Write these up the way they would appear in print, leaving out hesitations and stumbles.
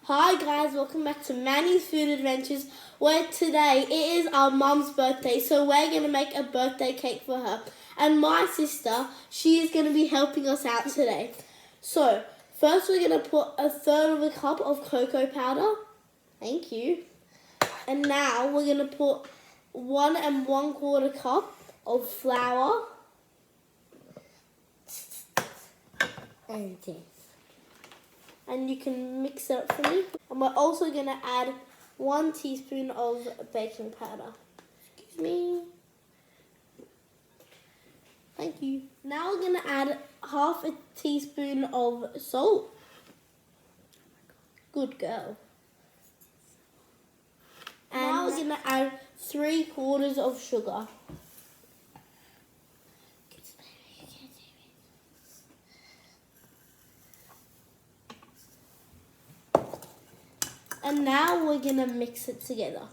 Hi guys, welcome back to Manny's Food Adventures, where today it is our mum's birthday, so we're going to make a birthday cake for her. And my sister, she is going to be helping us out today. So, first we're going to put a third of a cup of cocoa powder. Thank you. And now we're going to put 1 1/4 cup of flour. And you can mix it up for me. And we're also going to add 1 teaspoon of baking powder. Excuse me. Thank you. Now we're going to add 1/2 teaspoon of salt. Good girl. And now we're going to add 3/4 of sugar. And now we're going to mix it together.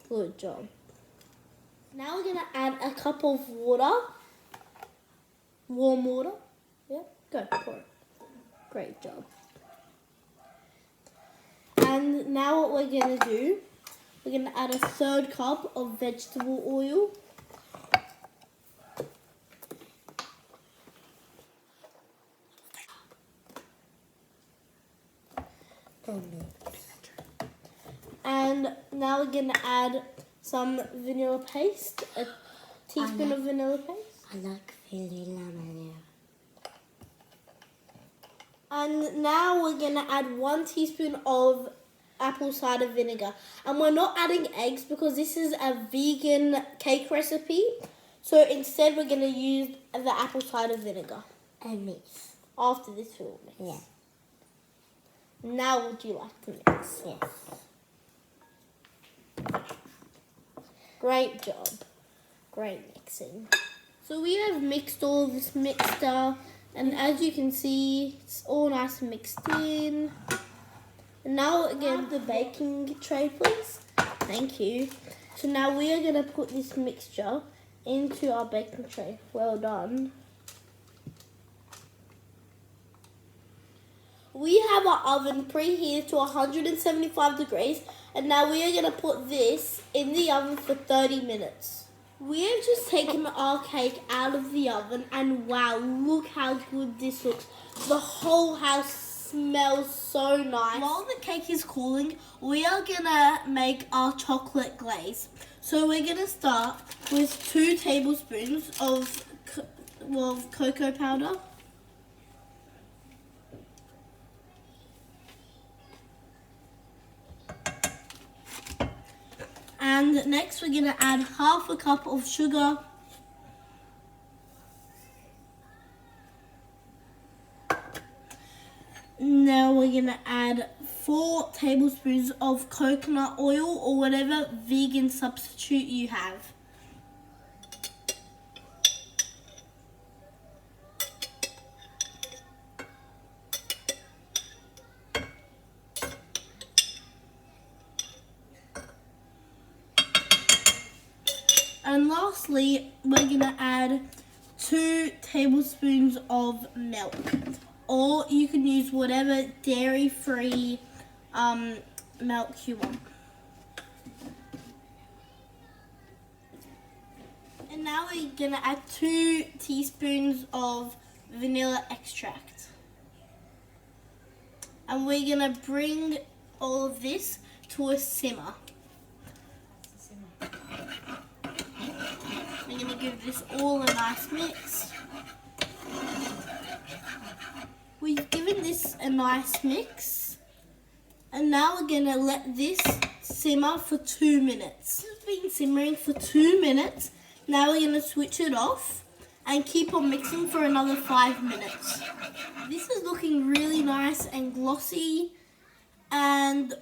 Good job. Now we're going to add a cup of water. Warm water. Yeah, go for it. Great job. And now what we're going to do, we're going to add a 1/3 cup of vegetable oil. And now we're going to add some vanilla paste, a teaspoon of vanilla paste. I like vanilla. And now we're going to add 1 teaspoon of apple cider vinegar. And we're not adding eggs because this is a vegan cake recipe. So instead we're going to use the apple cider vinegar. And mix. After this we'll mix. Yeah. Now would you like to mix? Yes. Great job. Great mixing. So we have mixed all of this mixture, and as you can see, it's all nice and mixed in. And now again, the baking tray, please. Thank you. So now we are going to put this mixture into our baking tray. Well done. We have our oven preheated to 175 degrees, and now we are going to put this in the oven for 30 minutes. We have just taken our cake out of the oven, and wow, look how good this looks. The whole house smells so nice. While the cake is cooling, we are going to make our chocolate glaze. So we're going to start with 2 tablespoons of cocoa powder. And next we're going to add 1/2 cup of sugar. Now we're going to add 4 tablespoons of coconut oil or whatever vegan substitute you have. And lastly, we're going to add 2 tablespoons of milk. Or you can use whatever dairy-free milk you want. And now we're going to add 2 teaspoons of vanilla extract. And we're going to bring all of this to a simmer. We're going to give this all a nice mix. We've given this a nice mix. And now we're going to let this simmer for 2 minutes. This has been simmering for 2 minutes. Now we're going to switch it off and keep on mixing for another 5 minutes. This is looking really nice and glossy. And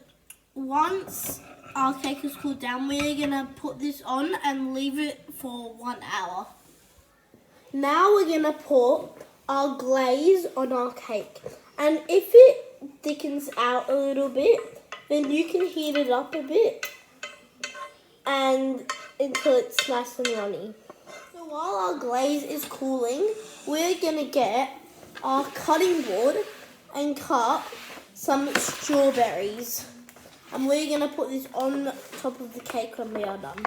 once our cake is cooled down, we're going to put this on and leave it for 1 hour. Now we're going to put our glaze on our cake. And if it thickens out a little bit, then you can heat it up a bit and until it's nice and runny. So while our glaze is cooling, we're going to get our cutting board and cut some strawberries. And we're going to put this on top of the cake when we are done.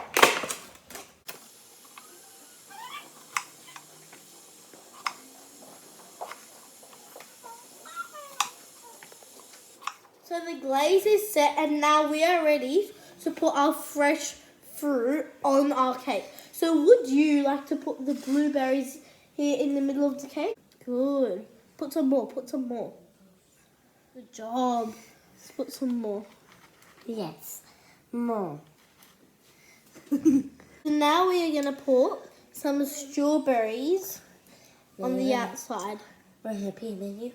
So the glaze is set and now we are ready to put our fresh fruit on our cake. So would you like to put the blueberries here in the middle of the cake? Good. Put some more, put some more. Good job. Let's put some more. Yes, more. Now we are going to put some strawberries on the outside. Recipe menu.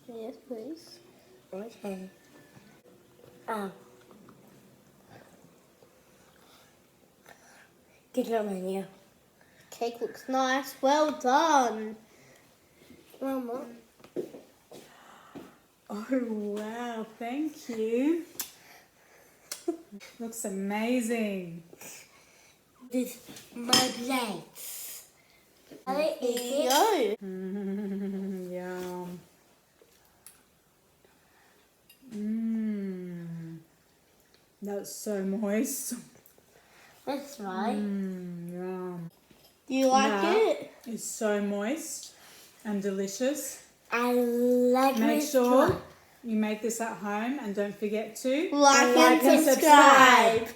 Yes, please. Okay. Good job, menu. Cake looks nice. Well done. One more. Oh, wow. Thank you. Looks amazing. This my plates. I Here eat you it. go. Yum. That's so moist. That's right. Yum. Do you like That it? is so moist and delicious. I like Make this sure one. you make this at home and don't forget to Like and subscribe.